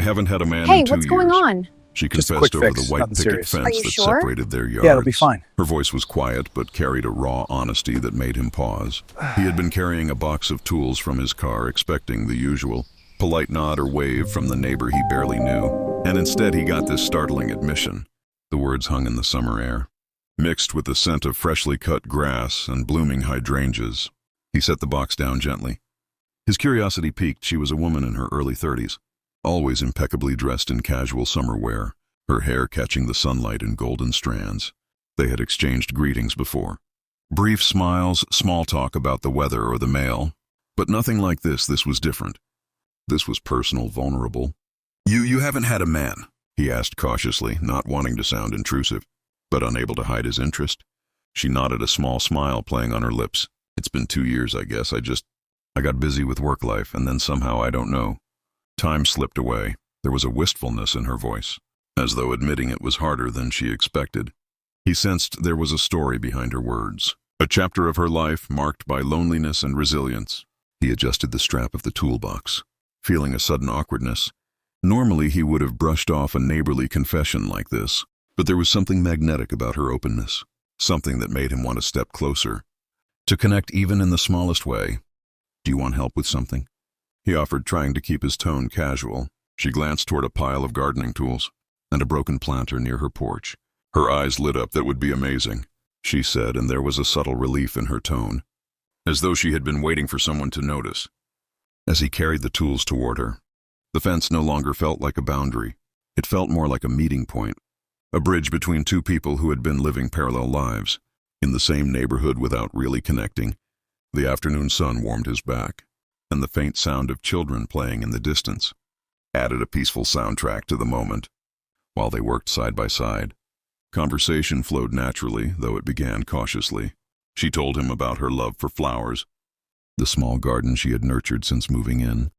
haven't had a man Hey, in 2 what's going years. on? She Just a confessed quick over fix, the white nothing picket serious. Are fence you that sure? separated their yards. Yeah, it'll be fine. Her voice was quiet but carried a raw honesty that made him pause. He had been carrying a box of tools from his car, expecting the usual polite nod or wave from the neighbor he barely knew. And instead he got this startling admission. The words hung in the summer air, mixed with the scent of freshly cut grass and blooming hydrangeas. He set the box down gently. His curiosity piqued. She was a woman in her early 30s, always impeccably dressed in casual summer wear, her hair catching the sunlight in golden strands. They had exchanged greetings before. Brief smiles, small talk about the weather or the mail, but nothing like this. This was different. This was personal, vulnerable. You haven't had a man?" he asked cautiously, not wanting to sound intrusive, but unable to hide his interest. She nodded, a small smile playing on her lips. "It's been 2 years, I guess. I got busy with work life, and then somehow, I don't know." Time slipped away. There was a wistfulness in her voice, as though admitting it was harder than she expected. He sensed there was a story behind her words, a chapter of her life marked by loneliness and resilience. He adjusted the strap of the toolbox, feeling a sudden awkwardness. Normally he would have brushed off a neighborly confession like this, but there was something magnetic about her openness, something that made him want to step closer, to connect even in the smallest way. "Do you want help with something?" he offered, trying to keep his tone casual. She glanced toward a pile of gardening tools and a broken planter near her porch. Her eyes lit up. "That would be amazing," she said, and there was a subtle relief in her tone, as though she had been waiting for someone to notice. As he carried the tools toward her, the fence no longer felt like a boundary. It felt more like a meeting point, a bridge between two people who had been living parallel lives, in the same neighborhood without really connecting. The afternoon sun warmed his back, and the faint sound of children playing in the distance added a peaceful soundtrack to the moment. While they worked side by side, conversation flowed naturally, though it began cautiously. She told him about her love for flowers, the small garden she had nurtured since moving in,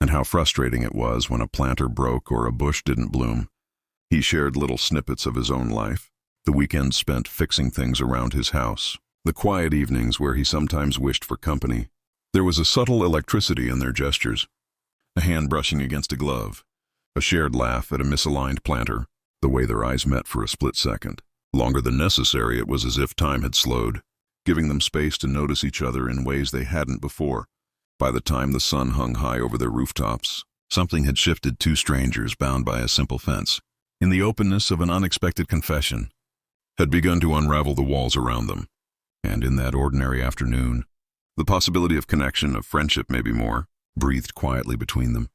and how frustrating it was when a planter broke or a bush didn't bloom. He shared little snippets of his own life, the weekends spent fixing things around his house, the quiet evenings where he sometimes wished for company. There was a subtle electricity in their gestures, a hand brushing against a glove, a shared laugh at a misaligned planter. The way their eyes met for a split second, longer than necessary, it was as if time had slowed, giving them space to notice each other in ways they hadn't before. By the time the sun hung high over their rooftops, something had shifted. Two strangers bound by a simple fence, in the openness of an unexpected confession, had begun to unravel the walls around them. And in that ordinary afternoon, the possibility of connection, of friendship, maybe more, breathed quietly between them.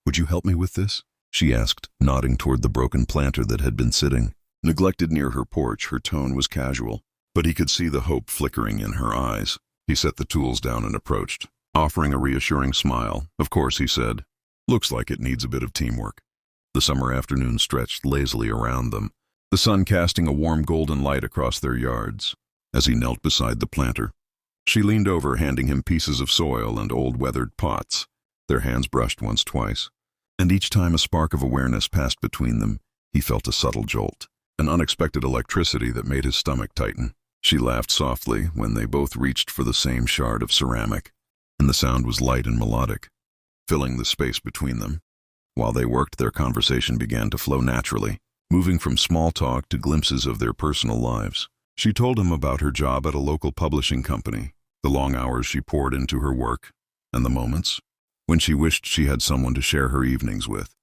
"Would you help me with this?" she asked, nodding toward the broken planter that had been sitting neglected near her porch. Her tone was casual, but he could see the hope flickering in her eyes. He set the tools down and approached, offering a reassuring smile. "Of course," he said. "Looks like it needs a bit of teamwork." The summer afternoon stretched lazily around them, the sun casting a warm golden light across their yards. As he knelt beside the planter, she leaned over, handing him pieces of soil and old weathered pots. Their hands brushed once, twice, and each time a spark of awareness passed between them. He felt a subtle jolt, an unexpected electricity that made his stomach tighten. She laughed softly when they both reached for the same shard of ceramic, and the sound was light and melodic, filling the space between them. While they worked, their conversation began to flow naturally, moving from small talk to glimpses of their personal lives. She told him about her job at a local publishing company, the long hours she poured into her work, and the moments when she wished she had someone to share her evenings with.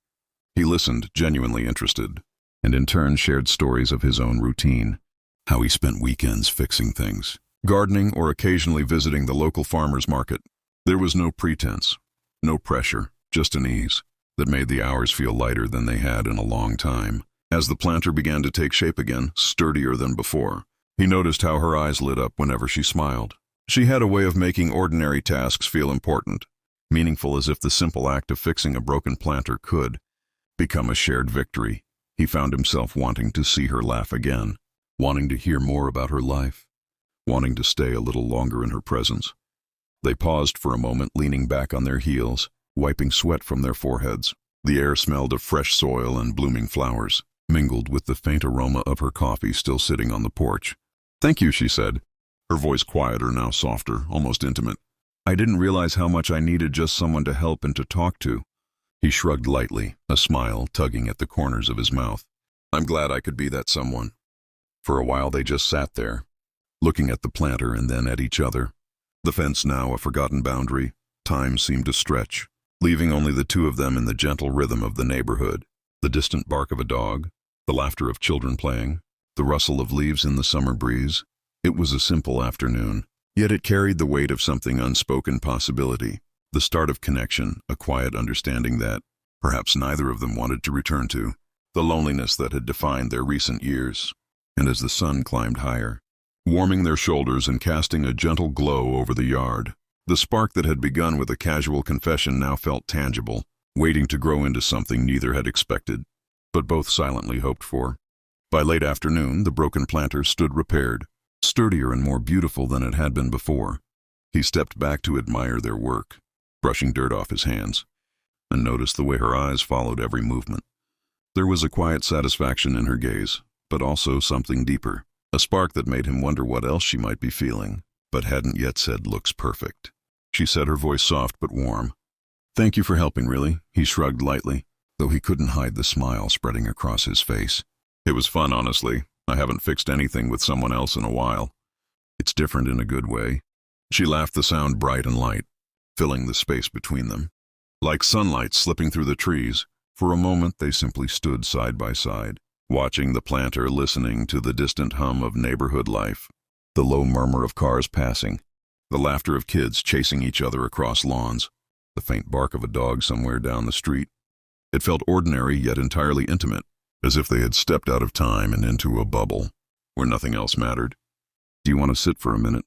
He listened, genuinely interested, and in turn shared stories of his own routine, how he spent weekends fixing things, gardening, or occasionally visiting the local farmer's market. There was no pretense, no pressure, just an ease that made the hours feel lighter than they had in a long time. As the planter began to take shape again, sturdier than before, he noticed how her eyes lit up whenever she smiled. She had a way of making ordinary tasks feel important, meaningful, as if the simple act of fixing a broken planter could become a shared victory. He found himself wanting to see her laugh again, wanting to hear more about her life, wanting to stay a little longer in her presence. They paused for a moment, leaning back on their heels, wiping sweat from their foreheads. The air smelled of fresh soil and blooming flowers, mingled with the faint aroma of her coffee still sitting on the porch. "Thank you," she said, her voice quieter, now softer, almost intimate. "I didn't realize how much I needed just someone to help and to talk to. He shrugged lightly, a smile tugging at the corners of his mouth. I'm glad I could be that someone. For a while they just sat there, looking at the planter and then at each other. The fence now a forgotten boundary, time seemed to stretch, leaving only the two of them in the gentle rhythm of the neighborhood. The distant bark of a dog, the laughter of children playing, the rustle of leaves in the summer breeze. It was a simple afternoon, yet it carried the weight of something unspoken possibility, the start of connection, a quiet understanding that, perhaps neither of them wanted to return to, the loneliness that had defined their recent years. And as the sun climbed higher, warming their shoulders and casting a gentle glow over the yard, the spark that had begun with a casual confession now felt tangible, waiting to grow into something neither had expected, but both silently hoped for. By late afternoon, the broken planter stood repaired, sturdier and more beautiful than it had been before. He stepped back to admire their work, brushing dirt off his hands, and noticed the way her eyes followed every movement. There was a quiet satisfaction in her gaze, but also something deeper, a spark that made him wonder what else she might be feeling, but hadn't yet said looks perfect. She said, her voice soft but warm. Thank you for helping, really, he shrugged lightly, though he couldn't hide the smile spreading across his face. It was fun, honestly. I haven't fixed anything with someone else in a while. It's different in a good way. She laughed, the sound bright and light, filling the space between them. Like sunlight slipping through the trees, for a moment they simply stood side by side, watching the planter, listening to the distant hum of neighborhood life, the low murmur of cars passing, the laughter of kids chasing each other across lawns, the faint bark of a dog somewhere down the street. It felt ordinary yet entirely intimate, as if they had stepped out of time and into a bubble, where nothing else mattered. Do you want to sit for a minute?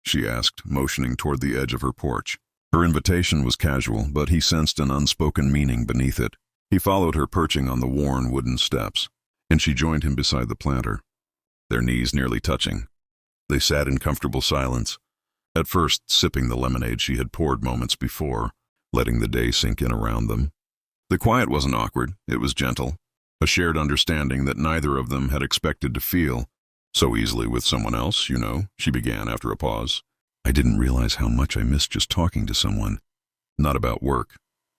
She asked, motioning toward the edge of her porch. Her invitation was casual, but he sensed an unspoken meaning beneath it. He followed her, perching on the worn wooden steps, and she joined him beside the planter, their knees nearly touching. They sat in comfortable silence, at first sipping the lemonade she had poured moments before, letting the day sink in around them. The quiet wasn't awkward, it was gentle, a shared understanding that neither of them had expected to feel so easily with someone else, you know, she began after a pause. I didn't realize how much I missed just talking to someone. Not about work,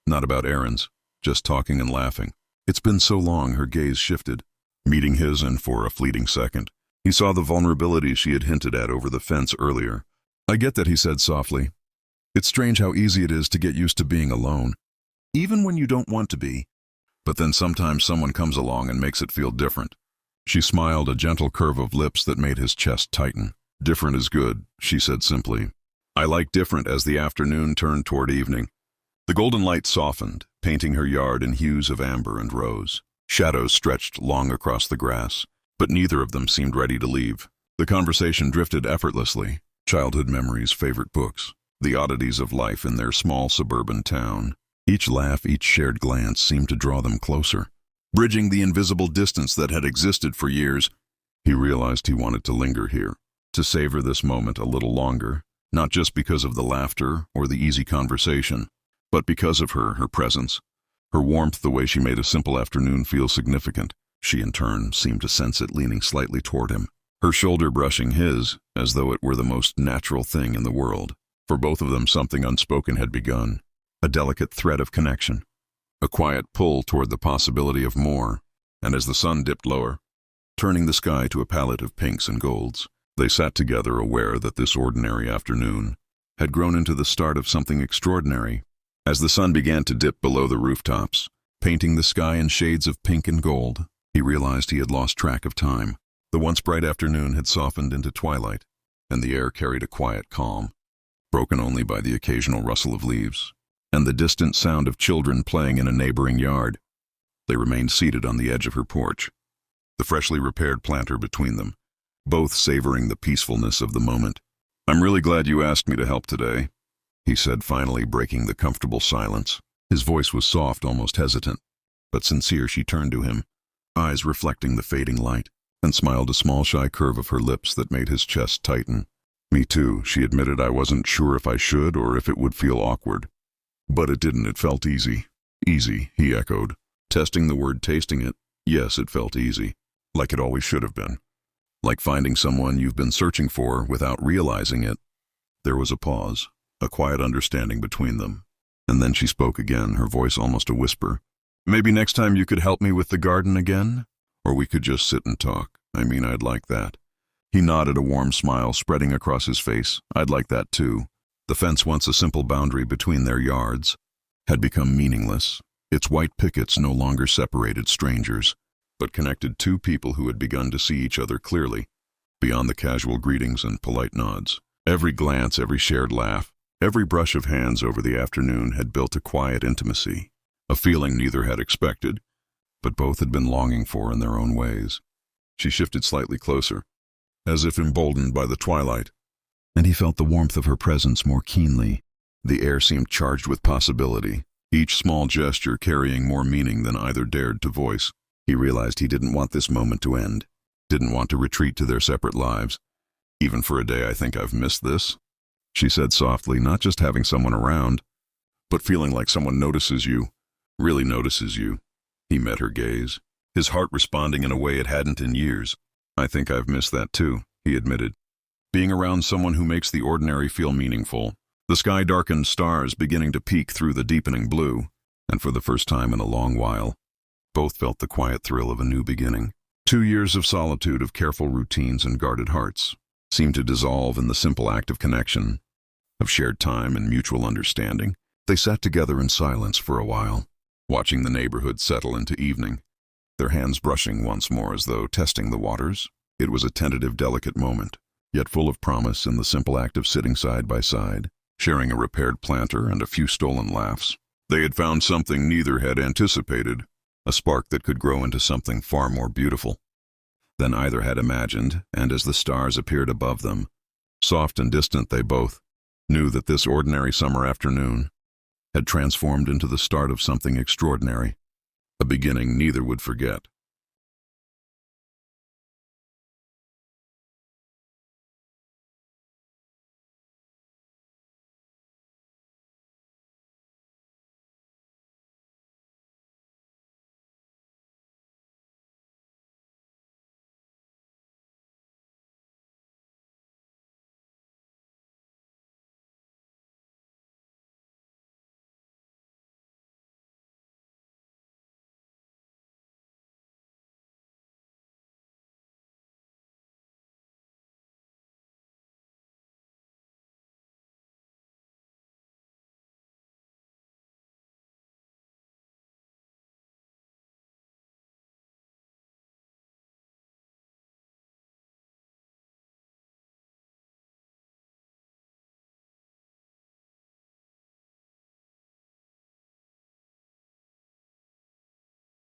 not about errands, just talking and laughing. It's been so long, her gaze shifted, meeting his, and for a fleeting second, he saw the vulnerability she had hinted at over the fence earlier. I get that, he said softly. It's strange how easy it is to get used to being alone, even when you don't want to be. But then sometimes someone comes along and makes it feel different. She smiled, a gentle curve of lips that made his chest tighten. Different is good, she said simply. I like different. As the afternoon turned toward evening, the golden light softened, painting her yard in hues of amber and rose. Shadows stretched long across the grass, but neither of them seemed ready to leave. The conversation drifted effortlessly. Childhood memories, favorite books, the oddities of life in their small suburban town. Each laugh, each shared glance seemed to draw them closer, bridging the invisible distance that had existed for years. He realized he wanted to linger here, to savor this moment a little longer, not just because of the laughter or the easy conversation, but because of her presence, her warmth, the way she made a simple afternoon feel significant. She in turn seemed to sense it, leaning slightly toward him, her shoulder brushing his, as though it were the most natural thing in the world. For both of them something unspoken had begun, a delicate thread of connection, a quiet pull toward the possibility of more. And as the sun dipped lower, turning the sky to a palette of pinks and golds, they sat together, aware that this ordinary afternoon had grown into the start of something extraordinary. As the sun began to dip below the rooftops, painting the sky in shades of pink and gold, he realized he had lost track of time. The once bright afternoon had softened into twilight, and the air carried a quiet calm, broken only by the occasional rustle of leaves and the distant sound of children playing in a neighboring yard. They remained seated on the edge of her porch, the freshly repaired planter between them, both savoring the peacefulness of the moment. I'm really glad you asked me to help today, he said, finally breaking the comfortable silence. His voice was soft, almost hesitant, but sincere. She turned to him, eyes reflecting the fading light, and smiled, a small shy curve of her lips that made his chest tighten. Me too, she admitted. I wasn't sure if I should or if it would feel awkward. But it didn't. It felt easy. Easy, he echoed, testing the word, tasting it. Yes, it felt easy, like it always should have been. Like finding someone you've been searching for without realizing it. There was a pause, a quiet understanding between them. And then she spoke again, her voice almost a whisper. "Maybe next time you could help me with the garden again? Or we could just sit and talk. I mean, I'd like that." He nodded, a warm smile spreading across his face. "I'd like that too." The fence, once a simple boundary between their yards, had become meaningless. Its white pickets no longer separated strangers, but connected two people who had begun to see each other clearly, beyond the casual greetings and polite nods. Every glance, every shared laugh, every brush of hands over the afternoon had built a quiet intimacy, a feeling neither had expected, but both had been longing for in their own ways. She shifted slightly closer, as if emboldened by the twilight, and he felt the warmth of her presence more keenly. The air seemed charged with possibility, each small gesture carrying more meaning than either dared to voice. He realized he didn't want this moment to end, didn't want to retreat to their separate lives. "Even for a day, I think I've missed this," she said softly, "not just having someone around, but feeling like someone notices you, really notices you." He met her gaze, his heart responding in a way it hadn't in years. "I think I've missed that too," he admitted. Being around someone who makes the ordinary feel meaningful. The sky darkened, stars beginning to peek through the deepening blue, and for the first time in a long while, both felt the quiet thrill of a new beginning. 2 years of solitude, of careful routines and guarded hearts, seemed to dissolve in the simple act of connection, of shared time and mutual understanding. They sat together in silence for a while, watching the neighborhood settle into evening, their hands brushing once more as though testing the waters. It was a tentative, delicate moment, yet full of promise in the simple act of sitting side by side, sharing a repaired planter and a few stolen laughs. They had found something neither had anticipated, a spark that could grow into something far more beautiful than either had imagined, and as the stars appeared above them, soft and distant, they both knew that this ordinary summer afternoon had transformed into the start of something extraordinary, a beginning neither would forget.